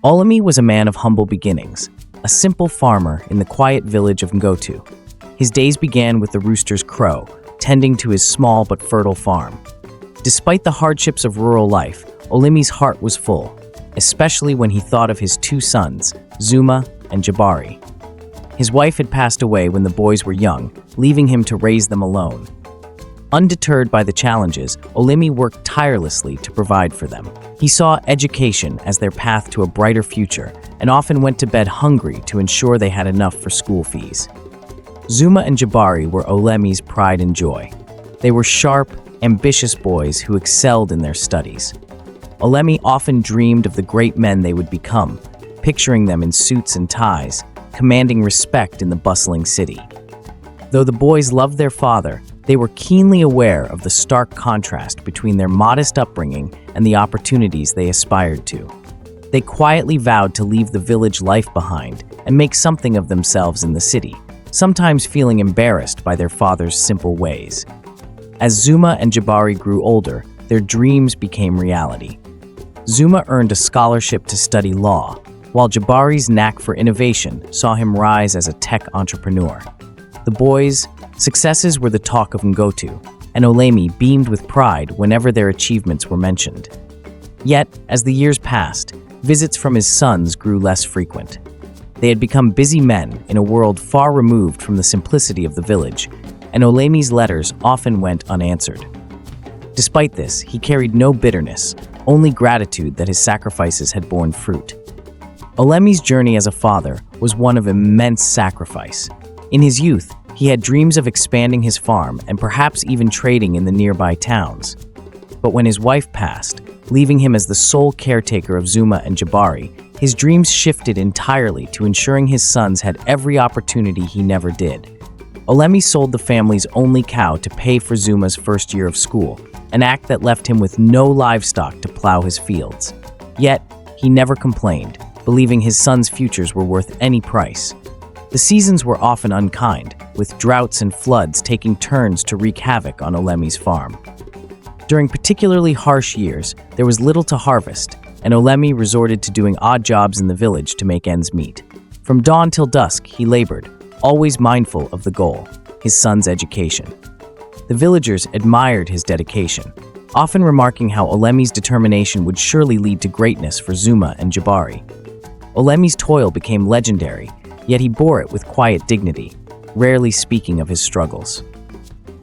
Olemi was a man of humble beginnings, a simple farmer in the quiet village of Ngotu. His days began with the rooster's crow, tending to his small but fertile farm. Despite the hardships of rural life, Olemi's heart was full, especially when he thought of his two sons, Zuma and Jabari. His wife had passed away when the boys were young, leaving him to raise them alone. Undeterred by the challenges, Olemi worked tirelessly to provide for them. He saw education as their path to a brighter future and often went to bed hungry to ensure they had enough for school fees. Zuma and Jabari were Olemi's pride and joy. They were sharp, ambitious boys who excelled in their studies. Olemi often dreamed of the great men they would become, picturing them in suits and ties, commanding respect in the bustling city. Though the boys loved their father, they were keenly aware of the stark contrast between their modest upbringing and the opportunities they aspired to. They quietly vowed to leave the village life behind and make something of themselves in the city, sometimes feeling embarrassed by their father's simple ways. As Zuma and Jabari grew older, their dreams became reality. Zuma earned a scholarship to study law, while Jabari's knack for innovation saw him rise as a tech entrepreneur. The boys' successes were the talk of Ngotu, and Olemi beamed with pride whenever their achievements were mentioned. Yet, as the years passed, visits from his sons grew less frequent. They had become busy men in a world far removed from the simplicity of the village, and Olemi's letters often went unanswered. Despite this, he carried no bitterness, only gratitude that his sacrifices had borne fruit. Olemi's journey as a father was one of immense sacrifice. In his youth, he had dreams of expanding his farm and perhaps even trading in the nearby towns. But when his wife passed, leaving him as the sole caretaker of Zuma and Jabari, his dreams shifted entirely to ensuring his sons had every opportunity he never did. Olemi sold the family's only cow to pay for Zuma's first year of school, an act that left him with no livestock to plow his fields. Yet, he never complained, believing his sons' futures were worth any price. The seasons were often unkind, with droughts and floods taking turns to wreak havoc on Olemi's farm. During particularly harsh years, there was little to harvest, and Olemi resorted to doing odd jobs in the village to make ends meet. From dawn till dusk, he labored, always mindful of the goal, his son's education. The villagers admired his dedication, often remarking how Olemi's determination would surely lead to greatness for Zuma and Jabari. Olemi's toil became legendary, yet he bore it with quiet dignity, rarely speaking of his struggles.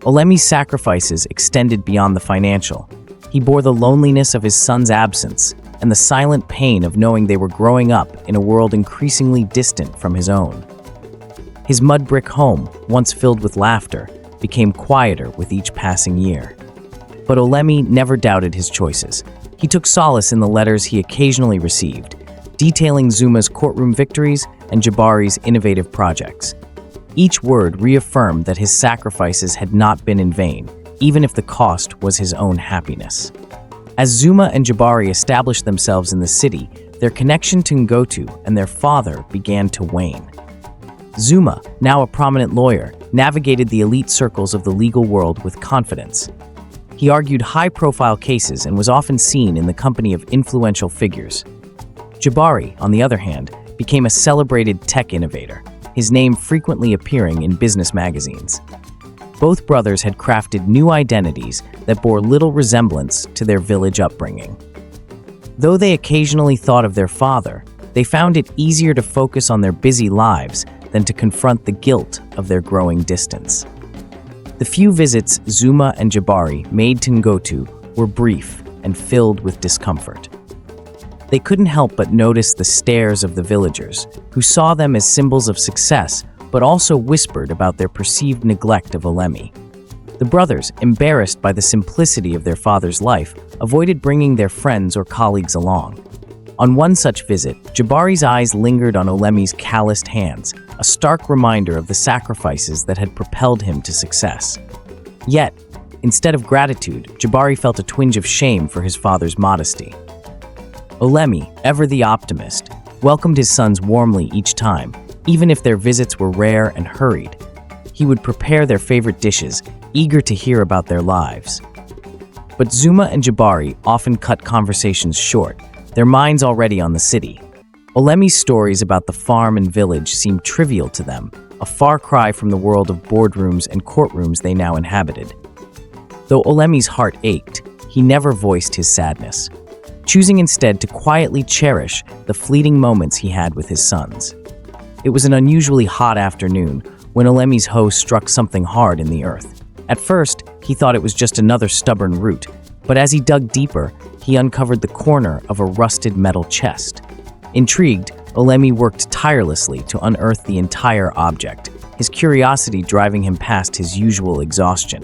Olemi's sacrifices extended beyond the financial. He bore the loneliness of his son's absence and the silent pain of knowing they were growing up in a world increasingly distant from his own. His mud brick home, once filled with laughter, became quieter with each passing year. But Olemi never doubted his choices. He took solace in the letters he occasionally received, detailing Zuma's courtroom victories and Jabari's innovative projects. Each word reaffirmed that his sacrifices had not been in vain, even if the cost was his own happiness. As Zuma and Jabari established themselves in the city, their connection to Ngotu and their father began to wane. Zuma, now a prominent lawyer, navigated the elite circles of the legal world with confidence. He argued high-profile cases and was often seen in the company of influential figures. Jabari, on the other hand, became a celebrated tech innovator, his name frequently appearing in business magazines. Both brothers had crafted new identities that bore little resemblance to their village upbringing. Though they occasionally thought of their father, they found it easier to focus on their busy lives than to confront the guilt of their growing distance. The few visits Zuma and Jabari made to Ngotu were brief and filled with discomfort. They couldn't help but notice the stares of the villagers, who saw them as symbols of success, but also whispered about their perceived neglect of Olemi. The brothers, embarrassed by the simplicity of their father's life, avoided bringing their friends or colleagues along. On one such visit, Jabari's eyes lingered on Olemi's calloused hands, a stark reminder of the sacrifices that had propelled him to success. Yet, instead of gratitude, Jabari felt a twinge of shame for his father's modesty. Olemi, ever the optimist, welcomed his sons warmly each time, even if their visits were rare and hurried. He would prepare their favorite dishes, eager to hear about their lives. But Zuma and Jabari often cut conversations short, their minds already on the city. Olemi's stories about the farm and village seemed trivial to them, a far cry from the world of boardrooms and courtrooms they now inhabited. Though Olemi's heart ached, he never voiced his sadness, choosing instead to quietly cherish the fleeting moments he had with his sons. It was an unusually hot afternoon when Olemi's hoe struck something hard in the earth. At first, he thought it was just another stubborn root, but as he dug deeper, he uncovered the corner of a rusted metal chest. Intrigued, Olemi worked tirelessly to unearth the entire object, his curiosity driving him past his usual exhaustion.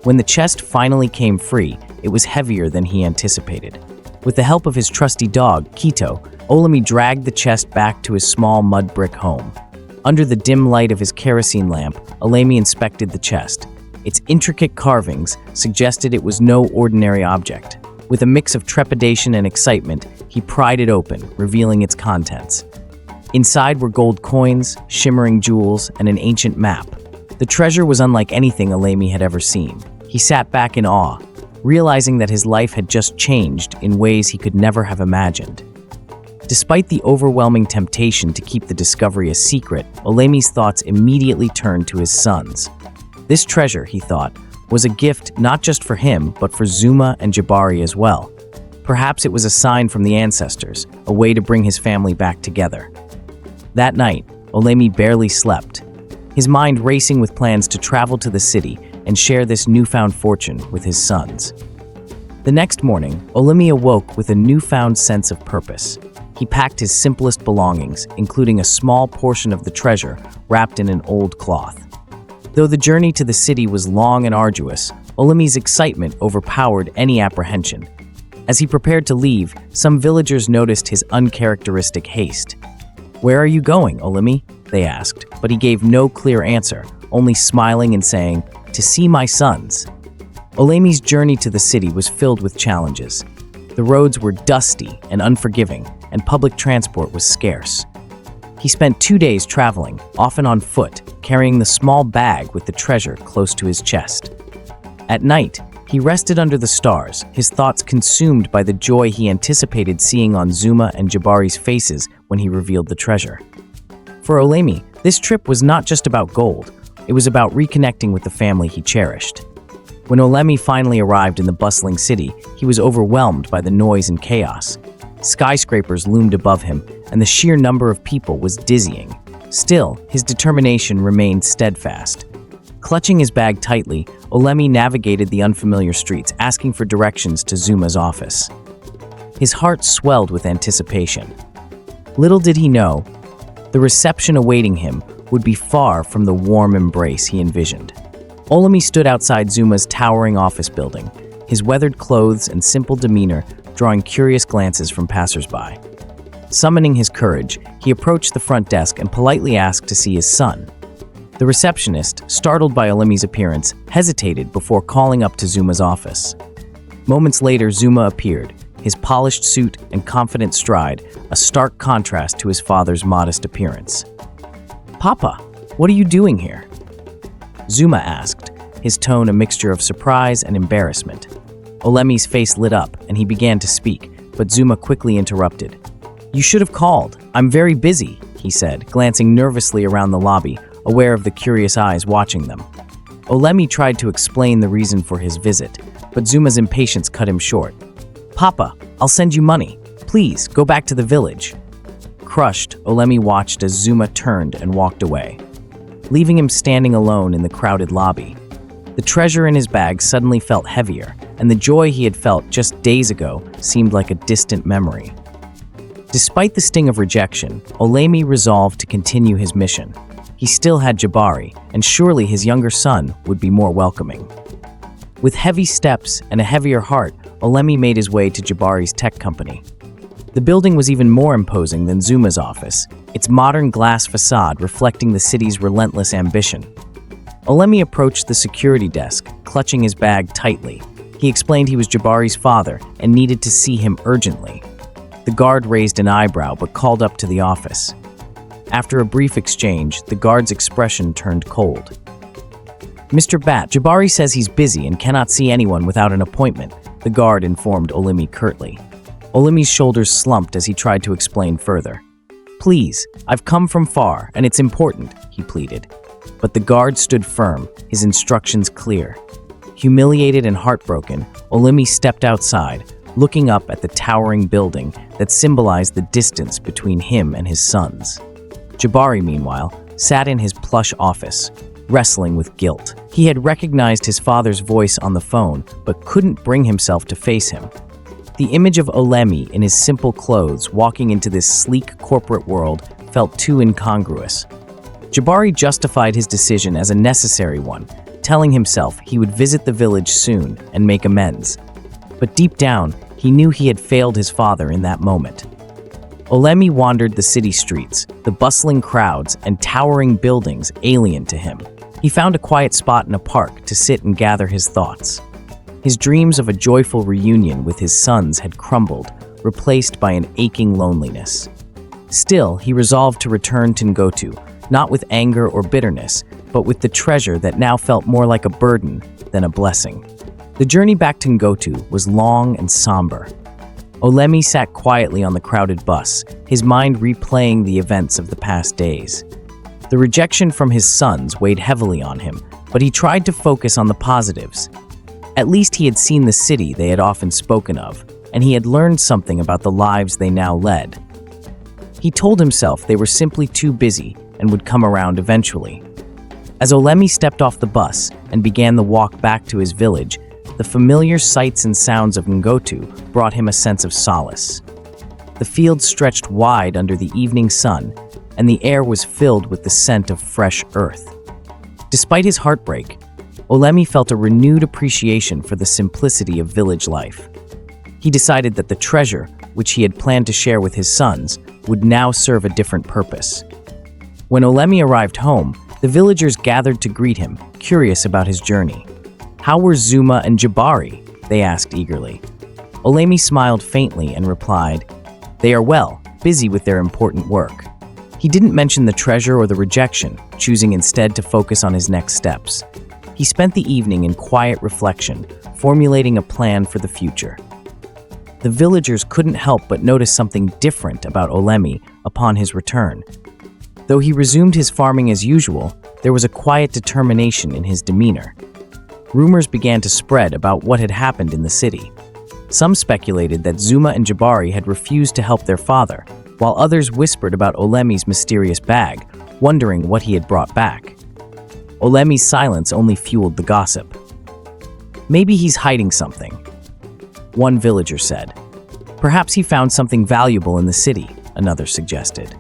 When the chest finally came free, it was heavier than he anticipated. With the help of his trusty dog, Quito, Olemi dragged the chest back to his small mud brick home. Under the dim light of his kerosene lamp, Olemi inspected the chest. Its intricate carvings suggested it was no ordinary object. With a mix of trepidation and excitement, he pried it open, revealing its contents. Inside were gold coins, shimmering jewels, and an ancient map. The treasure was unlike anything Olemi had ever seen. He sat back in awe, realizing that his life had just changed in ways he could never have imagined. Despite the overwhelming temptation to keep the discovery a secret, Olemi's thoughts immediately turned to his sons. This treasure, he thought, was a gift not just for him, but for Zuma and Jabari as well. Perhaps it was a sign from the ancestors, a way to bring his family back together. That night, Olemi barely slept, his mind racing with plans to travel to the city and share this newfound fortune with his sons. The next morning, Olemi awoke with a newfound sense of purpose. He packed his simplest belongings, including a small portion of the treasure wrapped in an old cloth. Though the journey to the city was long and arduous, Olemi's excitement overpowered any apprehension. As he prepared to leave, some villagers noticed his uncharacteristic haste. "Where are you going, Olemi?" they asked, but he gave no clear answer, only smiling and saying, "To see my sons." Olemi's journey to the city was filled with challenges. The roads were dusty and unforgiving, and public transport was scarce. He spent 2 days traveling, often on foot, carrying the small bag with the treasure close to his chest. At night, he rested under the stars, his thoughts consumed by the joy he anticipated seeing on Zuma and Jabari's faces when he revealed the treasure. For Olemi, this trip was not just about gold, it was about reconnecting with the family he cherished. When Olemi finally arrived in the bustling city, he was overwhelmed by the noise and chaos. Skyscrapers loomed above him, and the sheer number of people was dizzying. Still, his determination remained steadfast. Clutching his bag tightly, Olemi navigated the unfamiliar streets, asking for directions to Zuma's office. His heart swelled with anticipation. Little did he know, the reception awaiting him would be far from the warm embrace he envisioned. Olemi stood outside Zuma's towering office building, his weathered clothes and simple demeanor drawing curious glances from passersby. Summoning his courage, he approached the front desk and politely asked to see his son. The receptionist, startled by Olemi's appearance, hesitated before calling up to Zuma's office. Moments later, Zuma appeared, his polished suit and confident stride, a stark contrast to his father's modest appearance. "Papa, what are you doing here?" Zuma asked, his tone a mixture of surprise and embarrassment. Olemi's face lit up, and he began to speak, but Zuma quickly interrupted. "You should have called. I'm very busy," he said, glancing nervously around the lobby, aware of the curious eyes watching them. Olemi tried to explain the reason for his visit, but Zuma's impatience cut him short. "Papa, I'll send you money. Please, go back to the village." Crushed, Olemi watched as Zuma turned and walked away, leaving him standing alone in the crowded lobby. The treasure in his bag suddenly felt heavier, and the joy he had felt just days ago seemed like a distant memory. Despite the sting of rejection, Olemi resolved to continue his mission. He still had Jabari, and surely his younger son would be more welcoming. With heavy steps and a heavier heart, Olemi made his way to Jabari's tech company. The building was even more imposing than Zuma's office, its modern glass facade reflecting the city's relentless ambition. Olemi approached the security desk, clutching his bag tightly. He explained he was Jabari's father and needed to see him urgently. The guard raised an eyebrow but called up to the office. After a brief exchange, the guard's expression turned cold. "Mr. Bat, Jabari says he's busy and cannot see anyone without an appointment," the guard informed Olemi curtly. Olemi's shoulders slumped as he tried to explain further. "Please, I've come from far, and it's important," he pleaded. But the guard stood firm, his instructions clear. Humiliated and heartbroken, Olemi stepped outside, looking up at the towering building that symbolized the distance between him and his sons. Jabari, meanwhile, sat in his plush office, wrestling with guilt. He had recognized his father's voice on the phone, but couldn't bring himself to face him. The image of Olemi in his simple clothes walking into this sleek corporate world felt too incongruous. Jabari justified his decision as a necessary one, telling himself he would visit the village soon and make amends. But deep down, he knew he had failed his father in that moment. Olemi wandered the city streets, the bustling crowds and towering buildings alien to him. He found a quiet spot in a park to sit and gather his thoughts. His dreams of a joyful reunion with his sons had crumbled, replaced by an aching loneliness. Still, he resolved to return to Ngotu, not with anger or bitterness, but with the treasure that now felt more like a burden than a blessing. The journey back to Ngotu was long and somber. Olemi sat quietly on the crowded bus, his mind replaying the events of the past days. The rejection from his sons weighed heavily on him, but he tried to focus on the positives. At least he had seen the city they had often spoken of, and he had learned something about the lives they now led. He told himself they were simply too busy and would come around eventually. As Olemi stepped off the bus and began the walk back to his village, the familiar sights and sounds of Ngotu brought him a sense of solace. The fields stretched wide under the evening sun, and the air was filled with the scent of fresh earth. Despite his heartbreak, Olemi felt a renewed appreciation for the simplicity of village life. He decided that the treasure, which he had planned to share with his sons, would now serve a different purpose. When Olemi arrived home, the villagers gathered to greet him, curious about his journey. "How were Zuma and Jabari?" they asked eagerly. Olemi smiled faintly and replied, "They are well, busy with their important work." He didn't mention the treasure or the rejection, choosing instead to focus on his next steps. He spent the evening in quiet reflection, formulating a plan for the future. The villagers couldn't help but notice something different about Olemi upon his return. Though he resumed his farming as usual, there was a quiet determination in his demeanor. Rumors began to spread about what had happened in the city. Some speculated that Zuma and Jabari had refused to help their father, while others whispered about Olemi's mysterious bag, wondering what he had brought back. Olemi's silence only fueled the gossip. "Maybe he's hiding something," one villager said. "Perhaps he found something valuable in the city," another suggested.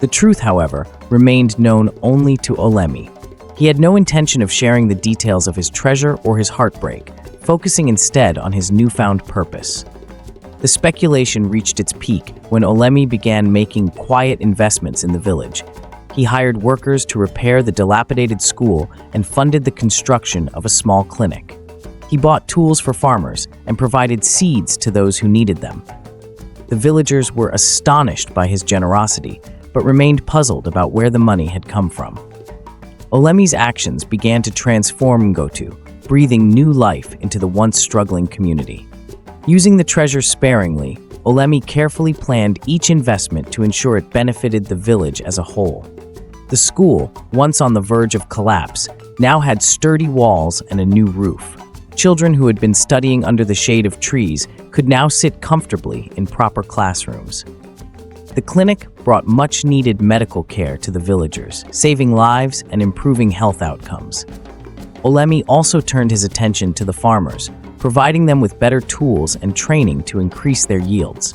The truth, however, remained known only to Olemi. He had no intention of sharing the details of his treasure or his heartbreak, focusing instead on his newfound purpose. The speculation reached its peak when Olemi began making quiet investments in the village. He hired workers to repair the dilapidated school and funded the construction of a small clinic. He bought tools for farmers and provided seeds to those who needed them. The villagers were astonished by his generosity, but remained puzzled about where the money had come from. Olemi's actions began to transform Ngotu, breathing new life into the once struggling community. Using the treasure sparingly, Olemi carefully planned each investment to ensure it benefited the village as a whole. The school, once on the verge of collapse, now had sturdy walls and a new roof. Children who had been studying under the shade of trees could now sit comfortably in proper classrooms. The clinic brought much-needed medical care to the villagers, saving lives and improving health outcomes. Olemi also turned his attention to the farmers, providing them with better tools and training to increase their yields.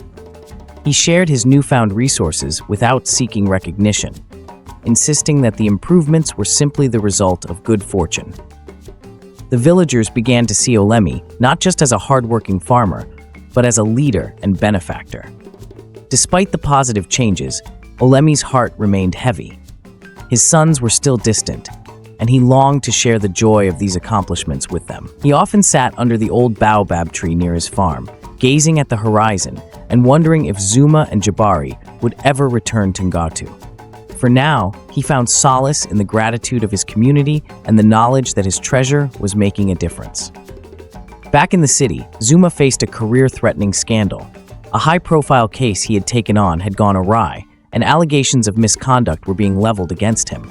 He shared his newfound resources without seeking recognition, insisting that the improvements were simply the result of good fortune. The villagers began to see Olemi not just as a hardworking farmer, but as a leader and benefactor. Despite the positive changes, Olemi's heart remained heavy. His sons were still distant, and he longed to share the joy of these accomplishments with them. He often sat under the old baobab tree near his farm, gazing at the horizon and wondering if Zuma and Jabari would ever return to Ngotu. For now, he found solace in the gratitude of his community and the knowledge that his treasure was making a difference. Back in the city, Zuma faced a career-threatening scandal. A high-profile case he had taken on had gone awry, and allegations of misconduct were being leveled against him.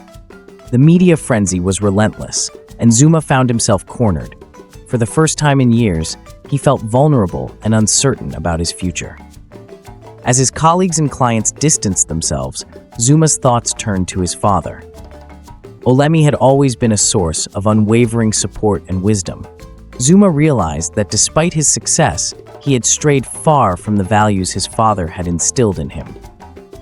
The media frenzy was relentless, and Zuma found himself cornered. For the first time in years, he felt vulnerable and uncertain about his future. As his colleagues and clients distanced themselves, Zuma's thoughts turned to his father. Olemi had always been a source of unwavering support and wisdom. Zuma realized that despite his success, he had strayed far from the values his father had instilled in him.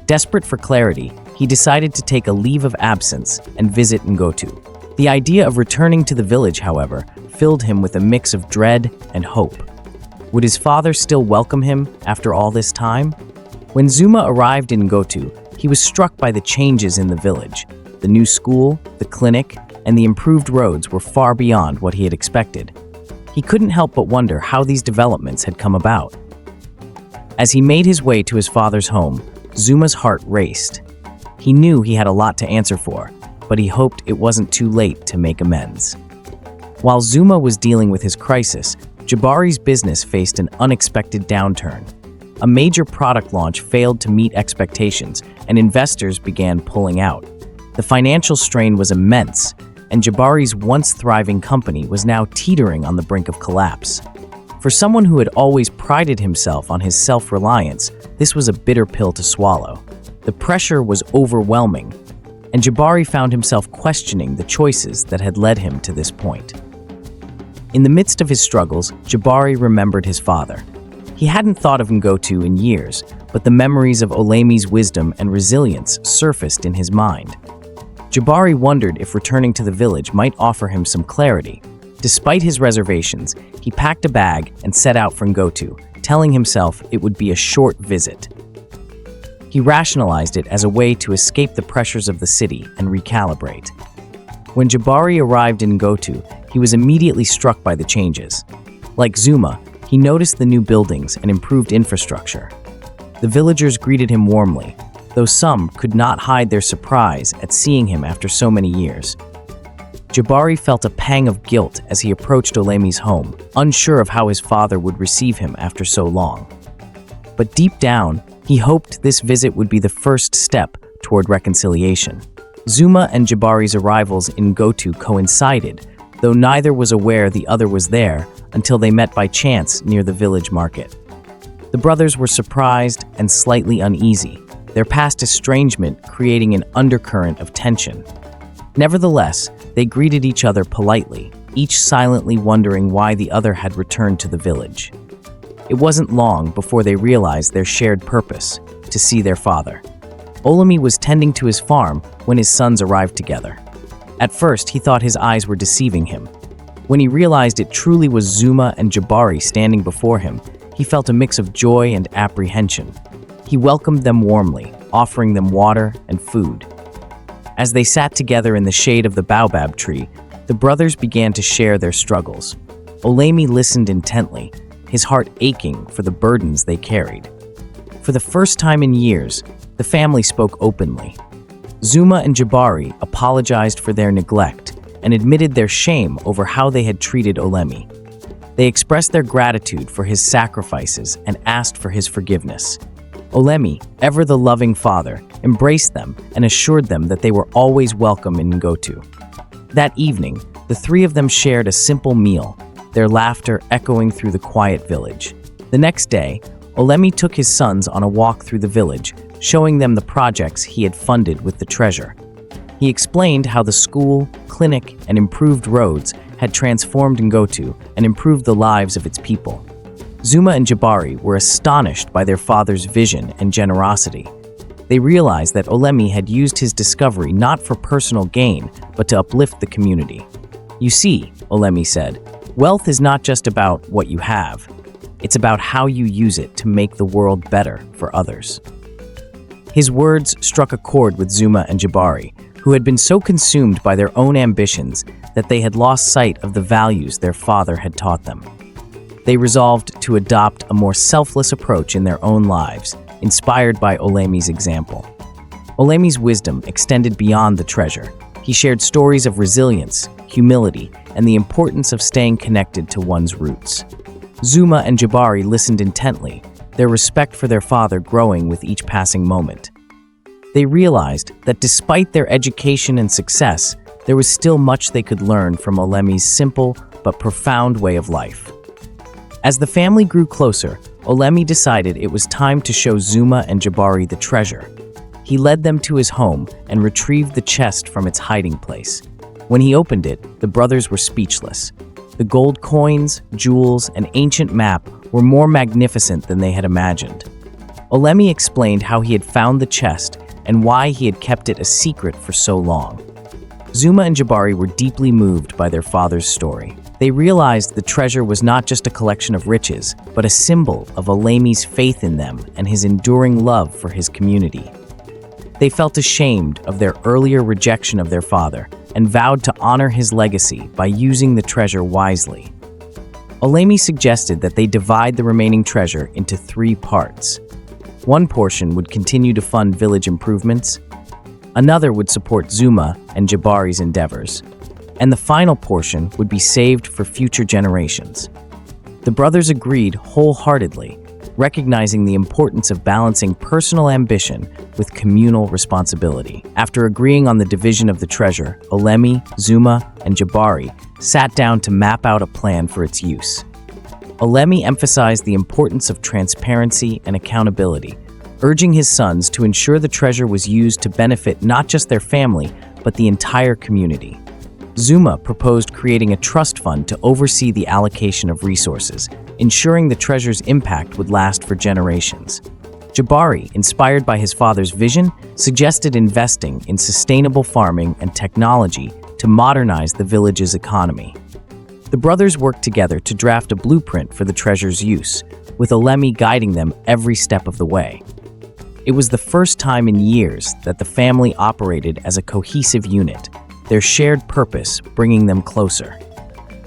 Desperate for clarity, he decided to take a leave of absence and visit Ngotu. The idea of returning to the village, however, filled him with a mix of dread and hope. Would his father still welcome him after all this time? When Zuma arrived in Ngotu, he was struck by the changes in the village. The new school, the clinic, and the improved roads were far beyond what he had expected. He couldn't help but wonder how these developments had come about. As he made his way to his father's home, Zuma's heart raced. He knew he had a lot to answer for, but he hoped it wasn't too late to make amends. While Zuma was dealing with his crisis, Jabari's business faced an unexpected downturn. A major product launch failed to meet expectations, and investors began pulling out. The financial strain was immense, and Jabari's once thriving company was now teetering on the brink of collapse. For someone who had always prided himself on his self-reliance, this was a bitter pill to swallow. The pressure was overwhelming, and Jabari found himself questioning the choices that had led him to this point. In the midst of his struggles, Jabari remembered his father. He hadn't thought of Ngotu in years, but the memories of Olemi's wisdom and resilience surfaced in his mind. Jabari wondered if returning to the village might offer him some clarity. Despite his reservations, he packed a bag and set out for Ngotu, telling himself it would be a short visit. He rationalized it as a way to escape the pressures of the city and recalibrate. When Jabari arrived in Ngotu, he was immediately struck by the changes. Like Zuma, he noticed the new buildings and improved infrastructure. The villagers greeted him warmly, though some could not hide their surprise at seeing him after so many years. Jabari felt a pang of guilt as he approached Olemi's home, unsure of how his father would receive him after so long. But deep down, he hoped this visit would be the first step toward reconciliation. Zuma and Jabari's arrivals in Ngotu coincided, though neither was aware the other was there until they met by chance near the village market. The brothers were surprised and slightly uneasy, their past estrangement creating an undercurrent of tension. Nevertheless, they greeted each other politely, each silently wondering why the other had returned to the village. It wasn't long before they realized their shared purpose, to see their father. Olemi was tending to his farm when his sons arrived together. At first, he thought his eyes were deceiving him. When he realized it truly was Zuma and Jabari standing before him, he felt a mix of joy and apprehension. He welcomed them warmly, offering them water and food. As they sat together in the shade of the baobab tree, the brothers began to share their struggles. Olemi listened intently, his heart aching for the burdens they carried. For the first time in years, the family spoke openly. Zuma and Jabari apologized for their neglect and admitted their shame over how they had treated Olemi. They expressed their gratitude for his sacrifices and asked for his forgiveness. Olemi, ever the loving father, embraced them and assured them that they were always welcome in Ngotu. That evening, the three of them shared a simple meal, their laughter echoing through the quiet village. The next day, Olemi took his sons on a walk through the village, showing them the projects he had funded with the treasure. He explained how the school, clinic, and improved roads had transformed Ngotu and improved the lives of its people. Zuma and Jabari were astonished by their father's vision and generosity. They realized that Olemi had used his discovery not for personal gain, but to uplift the community. "You see," Olemi said, "wealth is not just about what you have. It's about how you use it to make the world better for others." His words struck a chord with Zuma and Jabari, who had been so consumed by their own ambitions that they had lost sight of the values their father had taught them. They resolved to adopt a more selfless approach in their own lives, inspired by Olemi's example. Olemi's wisdom extended beyond the treasure. He shared stories of resilience, humility, and the importance of staying connected to one's roots. Zuma and Jabari listened intently, their respect for their father growing with each passing moment. They realized that despite their education and success, there was still much they could learn from Olemi's simple but profound way of life. As the family grew closer, Olemi decided it was time to show Zuma and Jabari the treasure. He led them to his home and retrieved the chest from its hiding place. When he opened it, the brothers were speechless. The gold coins, jewels, and ancient map were more magnificent than they had imagined. Olemi explained how he had found the chest and why he had kept it a secret for so long. Zuma and Jabari were deeply moved by their father's story. They realized the treasure was not just a collection of riches, but a symbol of Olemi's faith in them and his enduring love for his community. They felt ashamed of their earlier rejection of their father and vowed to honor his legacy by using the treasure wisely. Olemi suggested that they divide the remaining treasure into 3 parts. One portion would continue to fund village improvements, another would support Zuma and Jabari's endeavors, and the final portion would be saved for future generations. The brothers agreed wholeheartedly, recognizing the importance of balancing personal ambition with communal responsibility. After agreeing on the division of the treasure, Olemi, Zuma, and Jabari sat down to map out a plan for its use. Olemi emphasized the importance of transparency and accountability, urging his sons to ensure the treasure was used to benefit not just their family, but the entire community. Zuma proposed creating a trust fund to oversee the allocation of resources, ensuring the treasure's impact would last for generations. Jabari, inspired by his father's vision, suggested investing in sustainable farming and technology to modernize the village's economy. The brothers worked together to draft a blueprint for the treasure's use, with Olemi guiding them every step of the way. It was the first time in years that the family operated as a cohesive unit, their shared purpose bringing them closer.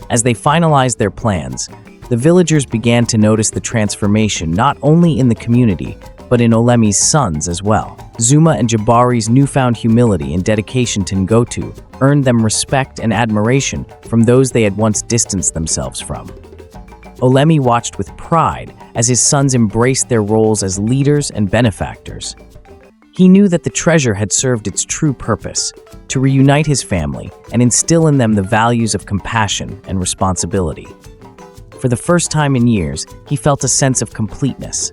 As they finalized their plans, the villagers began to notice the transformation not only in the community, but in Olemi's sons as well. Zuma and Jabari's newfound humility and dedication to Ngotu earned them respect and admiration from those they had once distanced themselves from. Olemi watched with pride as his sons embraced their roles as leaders and benefactors. He knew that the treasure had served its true purpose, to reunite his family and instill in them the values of compassion and responsibility. For the first time in years, he felt a sense of completeness,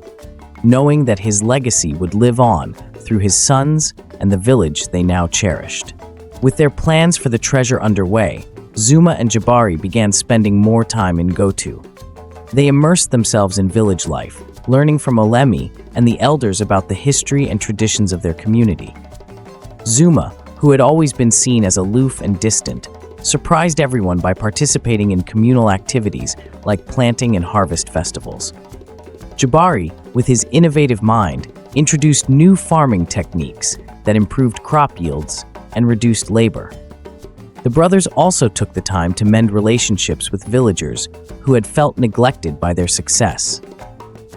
knowing that his legacy would live on through his sons and the village they now cherished. With their plans for the treasure underway, Zuma and Jabari began spending more time in Ngotu. They immersed themselves in village life, learning from Olemi and the elders about the history and traditions of their community. Zuma, who had always been seen as aloof and distant, surprised everyone by participating in communal activities like planting and harvest festivals. Jabari, with his innovative mind, introduced new farming techniques that improved crop yields and reduced labor. The brothers also took the time to mend relationships with villagers who had felt neglected by their success.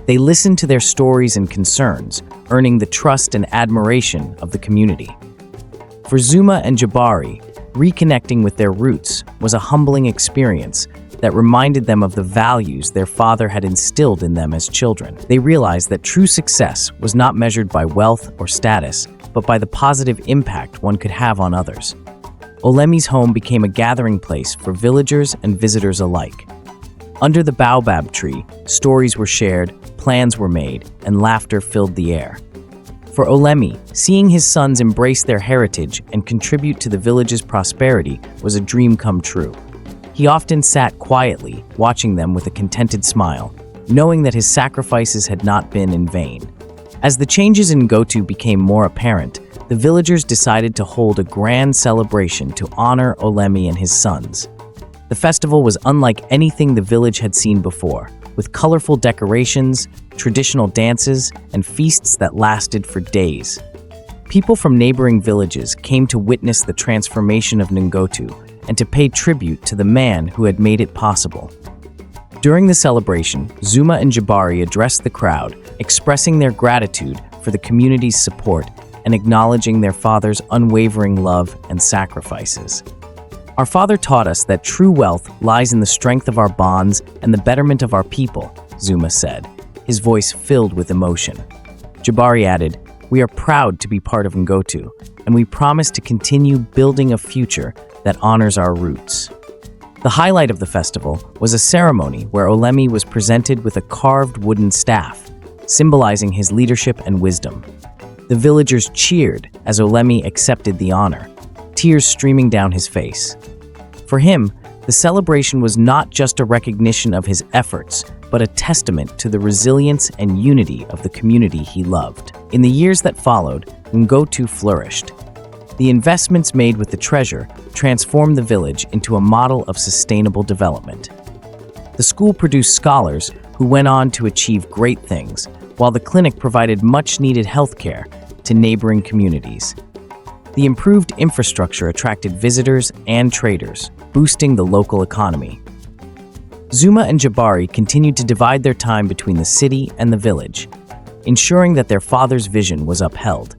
They listened to their stories and concerns, earning the trust and admiration of the community. For Zuma and Jabari, reconnecting with their roots was a humbling experience that reminded them of the values their father had instilled in them as children. They realized that true success was not measured by wealth or status, but by the positive impact one could have on others. Olemi's home became a gathering place for villagers and visitors alike. Under the baobab tree, stories were shared, plans were made, and laughter filled the air. For Olemi, seeing his sons embrace their heritage and contribute to the village's prosperity was a dream come true. He often sat quietly, watching them with a contented smile, knowing that his sacrifices had not been in vain. As the changes in Ngotu became more apparent, the villagers decided to hold a grand celebration to honor Olemi and his sons. The festival was unlike anything the village had seen before, with colorful decorations, traditional dances, and feasts that lasted for days. People from neighboring villages came to witness the transformation of Ngotu and to pay tribute to the man who had made it possible. During the celebration, Zuma and Jabari addressed the crowd, expressing their gratitude for the community's support and acknowledging their father's unwavering love and sacrifices. Our father taught us that true wealth lies in the strength of our bonds and the betterment of our people, Zuma said, his voice filled with emotion. Jabari added, "We are proud to be part of Ngotu, and we promise to continue building a future that honors our roots." The highlight of the festival was a ceremony where Olemi was presented with a carved wooden staff, symbolizing his leadership and wisdom. The villagers cheered as Olemi accepted the honor, tears streaming down his face. For him, the celebration was not just a recognition of his efforts, but a testament to the resilience and unity of the community he loved. In the years that followed, Ngotu flourished. The investments made with the treasure transformed the village into a model of sustainable development. The school produced scholars who went on to achieve great things, while the clinic provided much-needed health care to neighboring communities. The improved infrastructure attracted visitors and traders, boosting the local economy. Zuma and Jabari continued to divide their time between the city and the village, ensuring that their father's vision was upheld.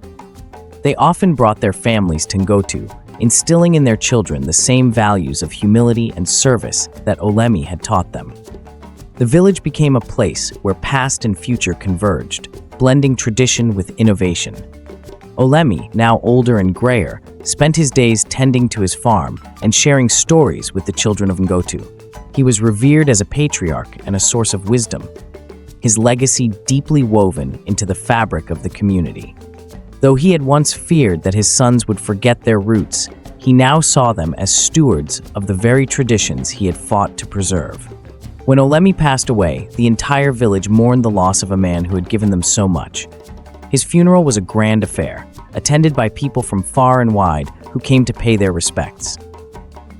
They often brought their families to Ngotu, instilling in their children the same values of humility and service that Olemi had taught them. The village became a place where past and future converged, blending tradition with innovation. Olemi, now older and grayer, spent his days tending to his farm and sharing stories with the children of Ngotu. He was revered as a patriarch and a source of wisdom, his legacy deeply woven into the fabric of the community. Though he had once feared that his sons would forget their roots, he now saw them as stewards of the very traditions he had fought to preserve. When Olemi passed away, the entire village mourned the loss of a man who had given them so much. His funeral was a grand affair, attended by people from far and wide who came to pay their respects.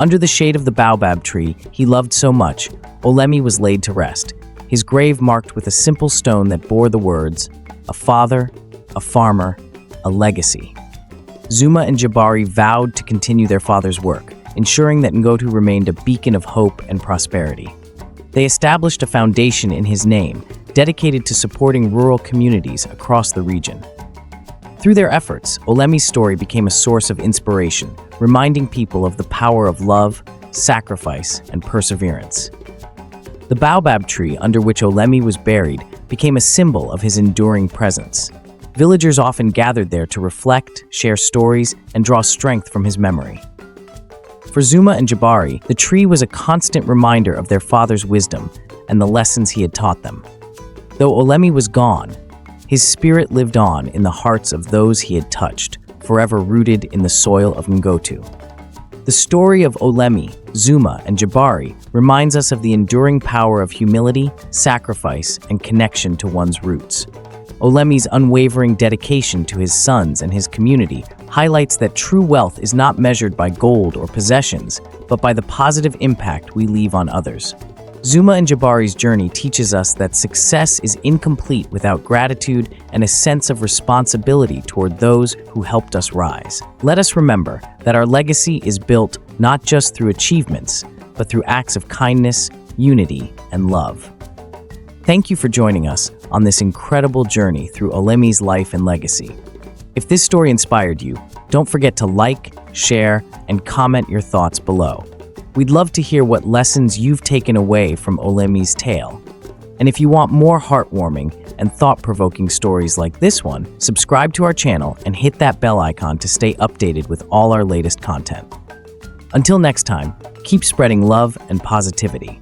Under the shade of the baobab tree he loved so much, Olemi was laid to rest, his grave marked with a simple stone that bore the words, "A father, a farmer, a legacy." Zuma and Jabari vowed to continue their father's work, ensuring that Ngotu remained a beacon of hope and prosperity. They established a foundation in his name, dedicated to supporting rural communities across the region. Through their efforts, Olemi's story became a source of inspiration, reminding people of the power of love, sacrifice, and perseverance. The baobab tree under which Olemi was buried became a symbol of his enduring presence. Villagers often gathered there to reflect, share stories, and draw strength from his memory. For Zuma and Jabari, the tree was a constant reminder of their father's wisdom and the lessons he had taught them. Though Olemi was gone, his spirit lived on in the hearts of those he had touched, forever rooted in the soil of Ngotu. The story of Olemi, Zuma, and Jabari reminds us of the enduring power of humility, sacrifice, and connection to one's roots. Olemi's unwavering dedication to his sons and his community highlights that true wealth is not measured by gold or possessions, but by the positive impact we leave on others. Zuma and Jabari's journey teaches us that success is incomplete without gratitude and a sense of responsibility toward those who helped us rise. Let us remember that our legacy is built not just through achievements, but through acts of kindness, unity, and love. Thank you for joining us on this incredible journey through Olemi's life and legacy. If this story inspired you, don't forget to like, share, and comment your thoughts below. We'd love to hear what lessons you've taken away from Olemi's tale. And if you want more heartwarming and thought-provoking stories like this one, subscribe to our channel and hit that bell icon to stay updated with all our latest content. Until next time, keep spreading love and positivity.